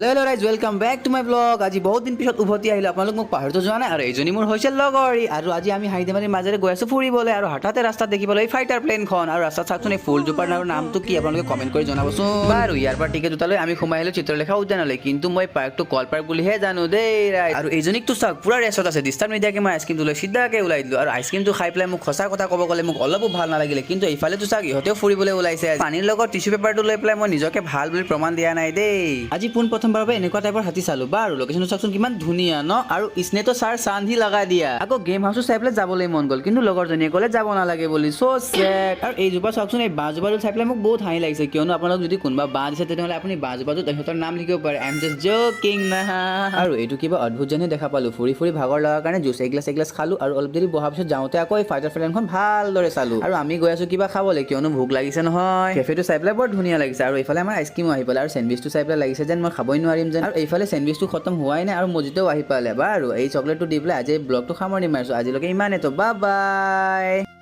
Hello' guys welcome back to my blog. আজি বহুত দিন পিছত উভতি আহিলোঁ। আপোনালোক মোক পাহৰিতো যোৱা নাই আৰু এইজনী মোৰ হৈছে লগৰী আৰু আজি আমি হাইদিমাৰীৰ মাজেৰে গৈ আছোঁ ফুৰিবলৈ আৰু হঠাতে ৰাস্তাত দেখিবলৈ এই ফাইটাৰ প্লেনখন আৰু ৰাস্তাত চাওকচোন এই ফুলজোপাৰ নামটো কি আপোনালোকে কমেণ্ট কৰি জনাবচোন বাৰু। ইয়াৰ পৰা টিকেট দুটালৈ আমি সোমাই আহিলোঁ চিত্ৰলেখা উদ্যানলৈ, কিন্তু মই পাৰ্কটো কল পাৰ্ক বুলিহে জানো দেই ৰাইজ। আৰু এইজনীকতো চাওক পুৰা ৰেচত আছে, ডিষ্টাৰ্ব নিদিয়াকৈ মই আইচক্ৰীমটো লৈ চিধাকৈ ওলাই দিলোঁ আৰু আইচক্ৰীমটো খাই পেলাই মোক সঁচা কথা ক'ব গ'লে মোক অলপো ভাল নালাগিলে, কিন্তু এইফালেতো চাওক ইহঁতেও ফুৰিবলৈ ওলাইছে। পানীৰ লগত টিচু পেপাৰটো লৈ পেলাই মই নিজকে ভাল বুলি প্ৰমাণ দিয়া নাই দেই। আজি পোনপ্ৰথমবাৰৰ বাবে এনেকুৱা টাইপৰ হাতী চালো বাৰু। লোকেশ্যনটো চাওকচোন কিমান ধুনীয়া ন, আৰু ইছনেতো চাৰ চান্ধি লগাই দিয়া। আকৌ গেম হাউচটো চাই পেলাই যাবলৈ মন গ'ল, কিন্তু লগৰজনীয়ে ক'লে যাব নালাগে বুলি। চ' চেড। আৰু এইজোপা চাওকচোন, এই বাঁহজোপাটো চাই পেলাই মোক বহুত হাঁহি লাগিছে, কিয়নো আপোনালোক যদি কোনোবা বাঁহ দিছে তেনেহ'লে আপুনি বাঁহজোপাটোত তেখেতৰ নাম লিখিব পাৰে। আই এম জাষ্ট জকিং না। আৰু এইটো কিবা অদ্ভুত যেনে দেখা পালোঁ। ফুৰি ফুৰি ভাগৰ লগাৰ কাৰণে জুচ এগিলাছ খালোঁ আৰু অলপ দেৰি বহাৰ পিছত যাওঁতে আকৌ এই ফাইটাৰ প্লেনখন ভালদৰে চালোঁ। আৰু আমি গৈ আছোঁ কিবা খাবলৈ, কিয়নো ভোক লাগিছে নহয়। কেফেটো চাই পেলাই বৰ ধুনীয়া লাগিছে আৰু এইফালে আমাৰ আইচক্ৰীমো আহি পালে আৰু চেণ্ডউইচটো চাই পেলাই লাগিছে যেন মই খাবই নোৱাৰিম যেন। আৰু এইফালে চেণ্ডউইচটো খতম হোৱাই নাই আৰু মজিটোও আহি পালে বাৰু। এই চকলেটটো দি পেলাই আজি ব্লগটো সামৰণি মাৰিছোঁ। আজিলৈকে ইমানেই, তো বাই বাই।